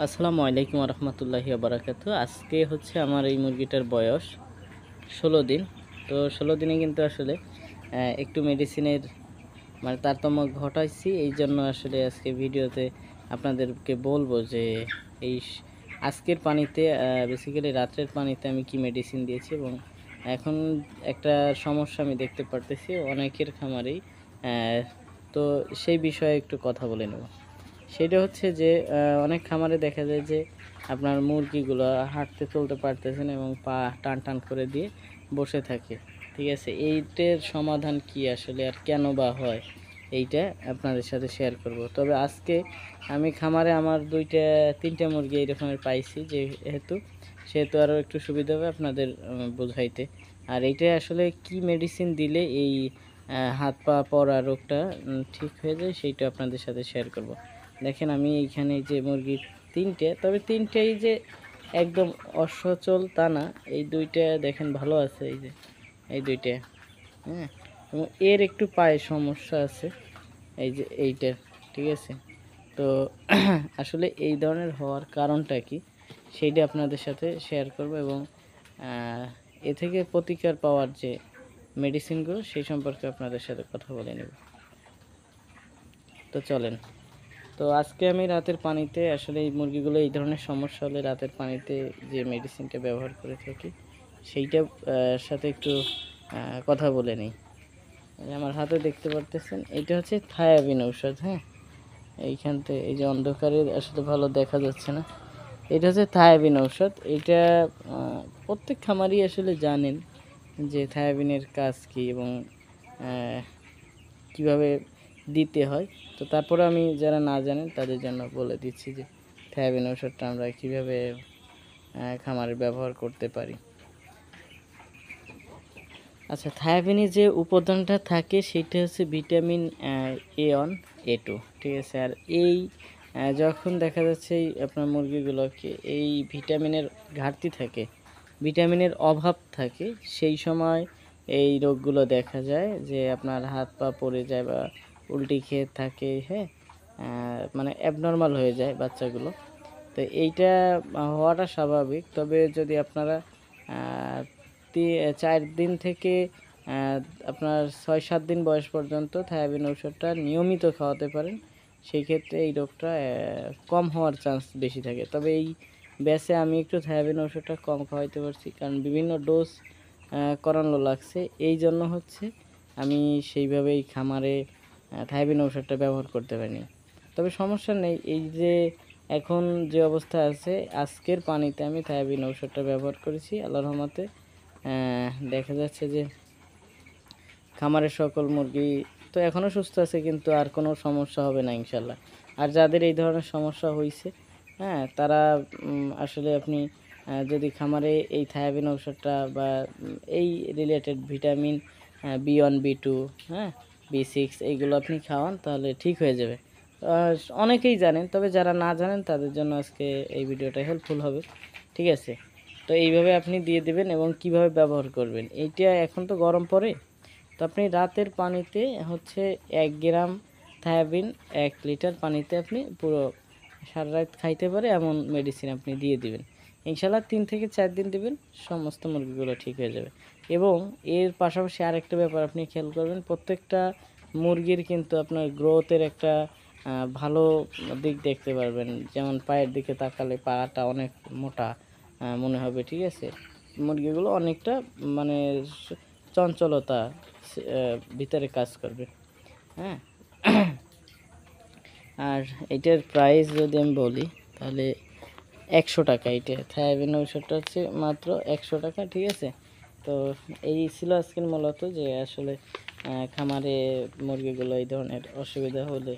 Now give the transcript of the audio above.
আসসালামু আলাইকুম রহমতুল্লাহি বারাকাতু। আজকে হচ্ছে আমার এই মুরগিটার বয়স 16 দিন। তো 16 দিনে কিন্তু আসলে একটু মেডিসিনের মানে তারতম্য ঘটাইছি। এই জন্য আসলে আজকে ভিডিওতে আপনাদেরকে বলবো যে এই আজকের পানিতে বেসিক্যালি রাত্রের পানিতে আমি কি মেডিসিন দিয়েছি, এবং এখন একটা সমস্যা আমি দেখতে পারতেছি অনেকের খামারেই। তো সেই বিষয়ে একটু কথা বলে নেব। সেটা হচ্ছে যে অনেক খামারে দেখা যায় যে আপনার মুরগিগুলো হাঁটতে চলতে পারতেছে না এবং পা টান টান করে দিয়ে বসে থাকে। ঠিক আছে, এইটার সমাধান কি আসলে আর কেন বা হয়, এইটা আপনাদের সাথে শেয়ার করব। তবে আজকে আমি খামারে আমার 2-3টা মুরগি এই রকমের পাইছি, সেহেতু আরও একটু সুবিধা হবে আপনাদের বোঝাইতে। আর এইটা আসলে কি মেডিসিন দিলে এই হাত পা পড়া রোগটা ঠিক হয়ে যায়, সেইটা আপনাদের সাথে শেয়ার করব। দেখেন আমি এইখানে যে মুরগি 3টে, তবে 3টেই যে একদম অসচল তা না। এই 2টা দেখেন ভালো আছে, এই যে এই 2টা, হ্যাঁ। এবং এর একটু পায়ে সমস্যা আছে, এই যে এইটা। ঠিক আছে, তো আসলে এই ধরনের হওয়ার কারণটা কি সেইটা আপনাদের সাথে শেয়ার করব, এবং এ থেকে প্রতিকার পাওয়ার যে মেডিসিনগুলো সেই সম্পর্কে আপনাদের সাথে কথা বলে নেব। তো চলেন। তো আজকে আমি রাতের পানিতে আসলে এই মুরগিগুলো এই ধরনের সমস্যা হলে রাতের পানিতে যে মেডিসিনটা ব্যবহার করে থাকি সেইটা সাথে একটু কথা বলে নিই। আমার হাতে দেখতে পারতেছেন এটা হচ্ছে থায়াবিন ঔষধ, হ্যাঁ। এইখান থেকে এই যে অন্ধকারে আসলে ভালো দেখা যাচ্ছে না, এটা হচ্ছে থায়াবিন ঔষধ। এটা প্রত্যেক খামারই আসলে জানেন যে থায়াবিনের কাজ কী এবং কিভাবে দিতে হয়। তো তারপরে আমি যারা না জানেন তাদের জন্য বলে দিচ্ছি যে থায়াবিন ওষুধটা আমরা কীভাবে খামারে ব্যবহার করতে পারি। আচ্ছা, থায়াবিনে যে উপাদানটা থাকে সেটা হচ্ছে ভিটামিন A1 A2। ঠিক আছে, আর এই যখন দেখা যাচ্ছে এই আপনার মুরগিগুলোকে এই ভিটামিনের ঘাটতি থাকে, ভিটামিনের অভাব থাকে, সেই সময় এই রোগগুলো দেখা যায় যে আপনার হাত পা পড়ে যায় বা উল্টি খেয়ে থাকে, হ্যাঁ। মানে অ্যাবনর্মাল হয়ে যায় বাচ্চাগুলো। তো এইটা হওয়াটা স্বাভাবিক। তবে যদি আপনারা 4 দিন থেকে আপনার 6-7 দিন বয়স পর্যন্ত থায়াবিন ওষুধটা নিয়মিত খাওয়াতে পারেন, সেই ক্ষেত্রে এই রোগটা কম হওয়ার চান্স বেশি থাকে। তবে এই ব্যাচে আমি একটু থায়াবিন ওষুধটা কম খাওয়াইতে পারছি, কারণ বিভিন্ন ডোজ করানো লাগছে। এই জন্য হচ্ছে আমি সেইভাবেই খামারে থায়াবিন ওষুধটা ব্যবহার করতে পারিনি। তবে সমস্যা নেই, এই যে এখন যে অবস্থা আছে আজকের পানিতে আমি থায়াবিন ওষুধটা ব্যবহার করেছি, আল্লাহর রহমতে দেখা যাচ্ছে যে খামারের সকল মুরগি তো এখনও সুস্থ আছে, কিন্তু আর কোনো সমস্যা হবে না ইনশাল্লাহ। আর যাদের এই ধরনের সমস্যা হয়েছে, হ্যাঁ, তারা আসলে আপনি যদি খামারে এই থায়াবিন ঔষধটা বা এই রিলেটেড ভিটামিন B1 B2, হ্যাঁ, B6 এইগুলো আপনি খাওয়ান তাহলে ঠিক হয়ে যাবে। অনেকেই জানেন, তবে যারা না জানেন তাদের জন্য আজকে এই ভিডিওটা হেল্পফুল হবে। ঠিক আছে, তো এইভাবে আপনি দিয়ে দেবেন এবং কিভাবে ব্যবহার করবেন এইটা। এখন তো গরম পড়ে, তো আপনি রাতের পানিতে হচ্ছে 1 গ্রাম থায়াবিন 1 লিটার পানিতে আপনি পুরো সারা রাত খাইতে পারে এমন মেডিসিন আপনি দিয়ে দিবেন। ইনশাল্লাহ 3 থেকে 4 দিন দিবেন, সমস্ত মুরগিগুলো ঠিক হয়ে যাবে। এবং এর পাশাপাশি আরেকটা ব্যাপার আপনি খেয়াল করবেন, প্রত্যেকটা মুরগির কিন্তু আপনার গ্রোথের একটা ভালো দিক দেখতে পারবেন। যেমন পায়ের দিকে তাকালে পাটা অনেক মোটা মনে হবে। ঠিক আছে, মুরগিগুলো অনেকটা মানে চঞ্চলতা ভিতরে কাজ করবে, হ্যাঁ। আর এটার প্রাইস যদি আমি বলি তাহলে 100 টাকা। এটা থায়াবিন ওষুধটা হচ্ছে মাত্র 100 টাকা। ঠিক আছে, তো এই ছিল আজকের মূলত যে আসলে খামারে মুরগিগুলো এই ধরনের অসুবিধা হলে